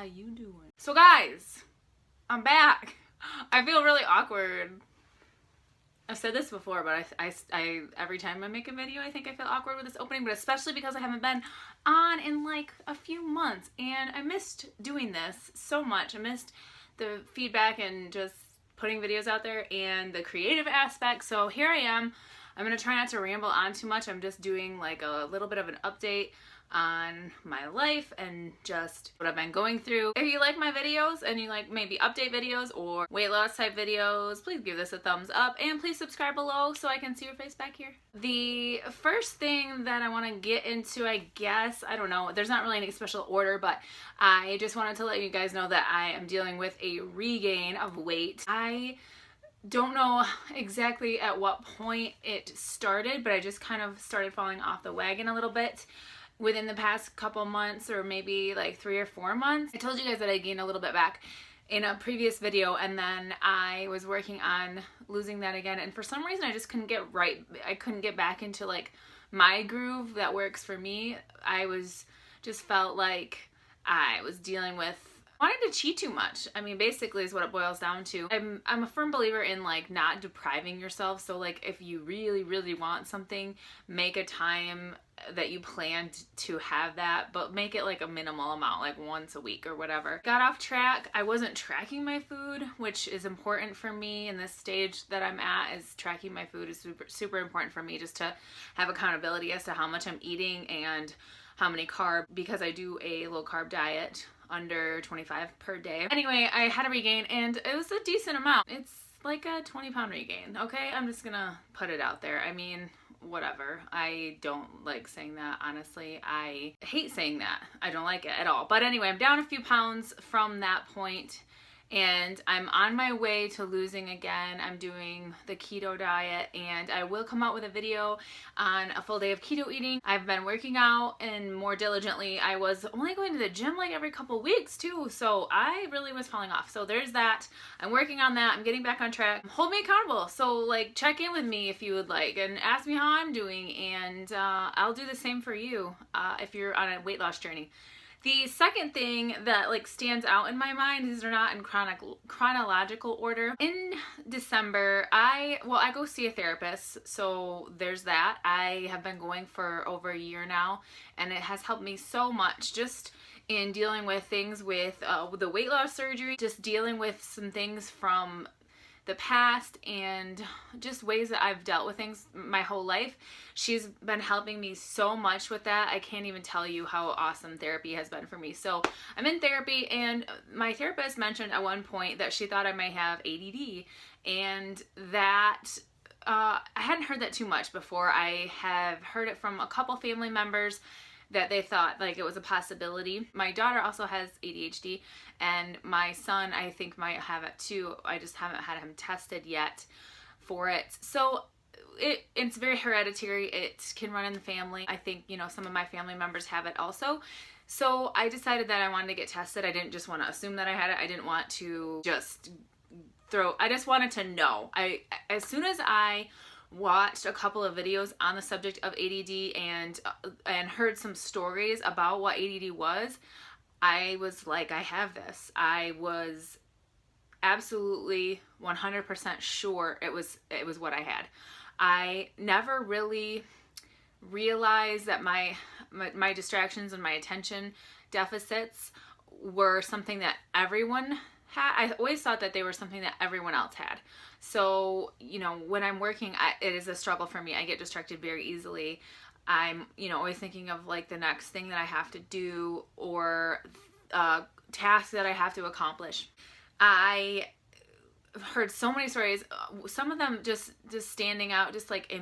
you doing? So guys, I'm back. I feel really awkward. I've said this before, but I every time I make a video, I think I feel awkward with this opening, but especially because I haven't been on in like a few months, and I missed doing this so much. I missed the feedback and just putting videos out there and the creative aspect. So here I am. I'm gonna try not to ramble on too much. I'm just doing like a little bit of an update on my life and just what I've been going through. If you like my videos and you like maybe update videos or weight loss type videos, please give this a thumbs up and please subscribe below so I can see your face back here. The first thing that I want to get into, I guess, I don't know, there's not really any special order, but I just wanted to let you guys know that I am dealing with a regain of weight. I don't know exactly at what point it started, but I just kind of started falling off the wagon a little bit within the past couple months, or maybe like 3 or 4 months. I told you guys that I gained a little bit back in a previous video, and then I was working on losing that again, and for some reason I just couldn't get right. I couldn't get back into like my groove that works for me. Just felt like I was dealing with wanting to cheat too much. I mean, basically is what it boils down to. I'm a firm believer in like not depriving yourself. So like if you really, really want something, make a time that you plan to have that, but make it like a minimal amount, like once a week or whatever. Got off track. I wasn't tracking my food, which is important for me in this stage that I'm at. Is tracking my food is super, super important for me, just to have accountability as to how much I'm eating and how many carbs, because I do a low carb diet, under 25 per day. Anyway, I had a regain and it was a decent amount. It's like a 20-pound regain, okay? I'm just gonna put it out there. I mean, whatever. I don't like saying that, honestly. I hate saying that. I don't like it at all. But anyway, I'm down a few pounds from that point, and I'm on my way to losing again. I'm doing the keto diet, and I will come out with a video on a full day of keto eating. I've been working out and more diligently. I was only going to the gym like every couple weeks too, so I really was falling off. So there's that. I'm working on that. I'm getting back on track. Hold me accountable. So like check in with me if you would like and ask me how I'm doing, and I'll do the same for you if you're on a weight loss journey. The second thing that like stands out in my mind, these are not in chronological order. In December, I go see a therapist, so there's that. I have been going for over a year now, and it has helped me so much just in dealing with things with the weight loss surgery, just dealing with some things from the past and just ways that I've dealt with things my whole life. She's been helping me so much with that. I can't even tell you how awesome therapy has been for me. So I'm in therapy, and my therapist mentioned at one point that she thought I might have ADD, and that I hadn't heard that too much before. I have heard it from a couple family members that they thought like it was a possibility. My daughter also has ADHD, and my son I think might have it too. I just haven't had him tested yet for it. So it's very hereditary. It can run in the family. I think, you know, some of my family members have it also. So I decided that I wanted to get tested. I didn't just want to assume that I had it. I didn't want to just I just wanted to know. As soon as I watched a couple of videos on the subject of ADD and heard some stories about what ADD was, I was like, I have this. I was absolutely 100% sure it was what I had. I never really realized that my distractions and my attention deficits were something that everyone had. I always thought that they were something that everyone else had. So, you know, when I'm working, it is a struggle for me. I get distracted very easily. I'm, you know, always thinking of like the next thing that I have to do or task that I have to accomplish. I heard so many stories, some of them just standing out, just like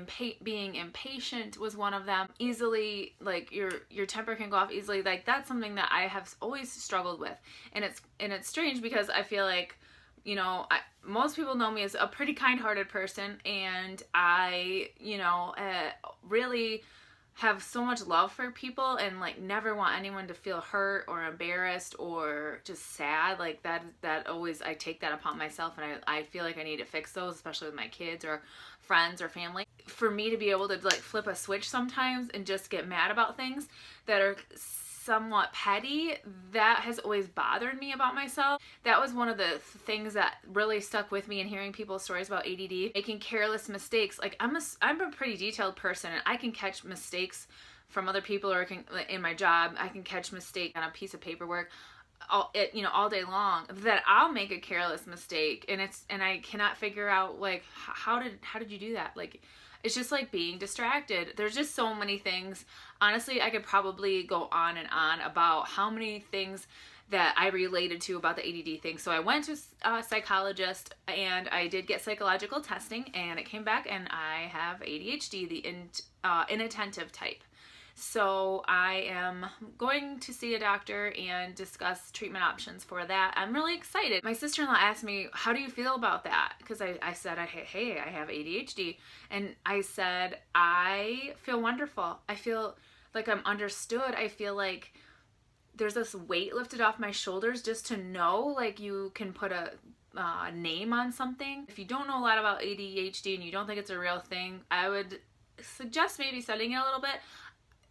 being impatient was one of them. Easily, like your temper can go off easily. Like that's something that I have always struggled with, and it's strange because I feel like, you know, most people know me as a pretty kind-hearted person, and I, you know, really have so much love for people and like never want anyone to feel hurt or embarrassed or just sad. Like that always, I take that upon myself, and I feel like I need to fix those, especially with my kids or friends or family. For me to be able to like flip a switch sometimes and just get mad about things that are somewhat petty, that has always bothered me about myself. That was one of the things that really stuck with me in hearing people's stories about ADD, making careless mistakes. Like I'm a pretty detailed person, and I can catch mistakes from other people, or in my job, I can catch mistake on a piece of paperwork all day long, that I'll make a careless mistake, and I cannot figure out, like, how did you do that? Like, it's just like being distracted. There's just so many things. Honestly, I could probably go on and on about how many things that I related to about the ADD thing. So I went to a psychologist, and I did get psychological testing, and it came back, and I have ADHD, the inattentive type. So I am going to see a doctor and discuss treatment options for that. I'm really excited. My sister-in-law asked me, how do you feel about that? Because I said, hey, I have ADHD. And I said, I feel wonderful. I feel like I'm understood. I feel like there's this weight lifted off my shoulders just to know, like, you can put a name on something. If you don't know a lot about ADHD and you don't think it's a real thing, I would suggest maybe studying it a little bit.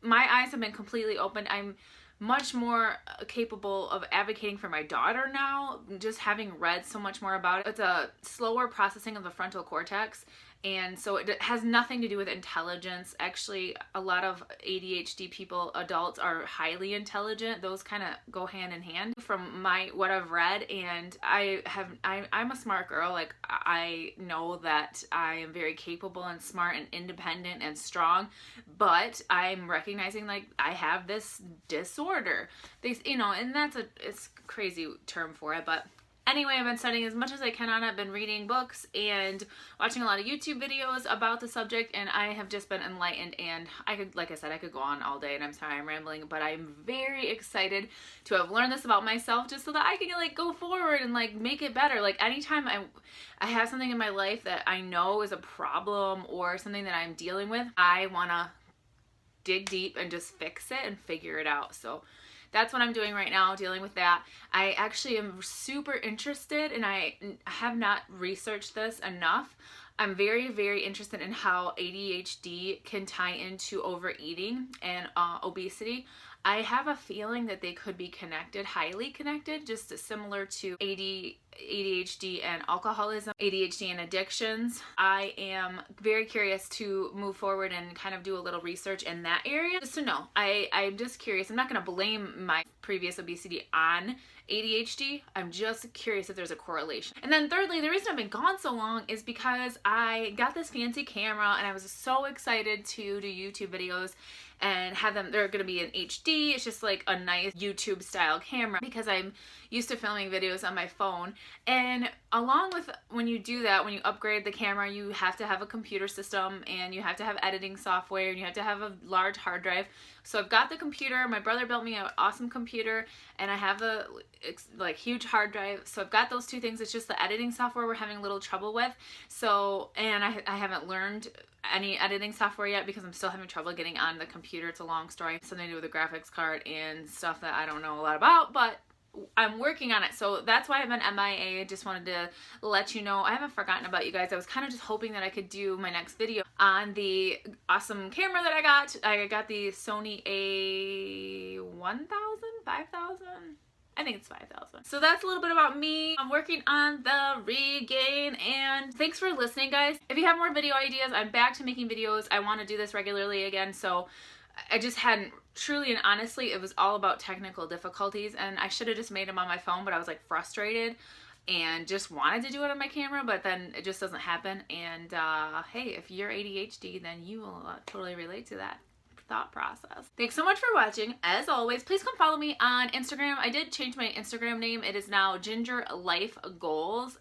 My eyes have been completely opened. I'm much more capable of advocating for my daughter now, just having read so much more about it. It's a slower processing of the frontal cortex, and so it has nothing to do with intelligence. Actually, a lot of ADHD people, adults, are highly intelligent. Those kind of go hand in hand from what I've read, and I'm a smart girl. Like, I know that I am very capable and smart and independent and strong, but I'm recognizing, like, I have this disorder. And it's a crazy term for it, but anyway, I've been studying as much as I can on it. I've been reading books and watching a lot of YouTube videos about the subject, and I have just been enlightened, and like I said, I could go on all day, and I'm sorry I'm rambling, but I'm very excited to have learned this about myself, just so that I can, like, go forward and, like, make it better. Like, anytime I have something in my life that I know is a problem or something that I'm dealing with, I want to dig deep and just fix it and figure it out. So that's what I'm doing right now, dealing with that. I actually am super interested, and I have not researched this enough. I'm very, very interested in how ADHD can tie into overeating and obesity. I have a feeling that they could be connected, highly connected, just similar to ADHD and alcoholism, ADHD and addictions. I am very curious to move forward and kind of do a little research in that area, just to know. I'm just curious. I'm not going to blame my previous obesity on ADHD. I'm just curious if there's a correlation. And then thirdly, the reason I've been gone so long is because I got this fancy camera, and I was so excited to do YouTube videos and have them. They're going to be in HD. It's just like a nice YouTube style camera, because I'm used to filming videos on my phone. And along with, when you do that, when you upgrade the camera, you have to have a computer system, and you have to have editing software, and you have to have a large hard drive. So I've got the computer. My brother built me an awesome computer, and I have the huge hard drive. So I've got those two things. It's just the editing software we're having a little trouble with. So, and I haven't learned any editing software yet, because I'm still having trouble getting on the computer. It's a long story, something to do with the graphics card and stuff that I don't know a lot about, but I'm working on it. So that's why I've been MIA. Just wanted to let you know. I haven't forgotten about you guys. I was kind of just hoping that I could do my next video on the awesome camera that I got. I got the Sony A1000, 5000. I think it's 5,000. So that's a little bit about me. I'm working on the regain, and thanks for listening, guys. If you have more video ideas, I'm back to making videos. I want to do this regularly again, so I just hadn't truly and honestly, it was all about technical difficulties, and I should have just made them on my phone, but I was like frustrated and just wanted to do it on my camera, but then it just doesn't happen. And hey, if you're ADHD, then you will totally relate to that thought process. Thanks so much for watching. As always, please come follow me on Instagram. I did change my Instagram name. It is now Ginger Life Goals,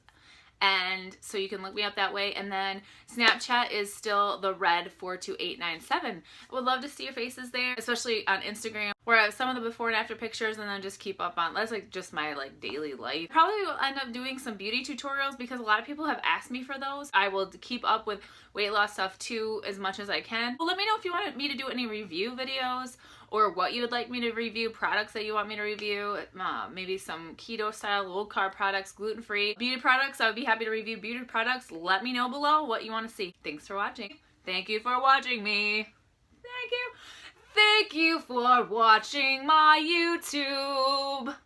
and so you can look me up that way. And then Snapchat is still the red42897. I would love to see your faces there, especially on Instagram, where I have some of the before and after pictures, and then just keep up on, that's like just my like daily life. Probably will end up doing some beauty tutorials, because a lot of people have asked me for those. I will keep up with weight loss stuff too, as much as I can. Well, let me know if you wanted me to do any review videos, or what you would like me to review, products that you want me to review, maybe some keto style, low carb products, gluten-free, beauty products. I would be happy to review beauty products. Let me know below what you want to see. Thanks for watching. Thank you for watching me. Thank you. Thank you for watching my YouTube.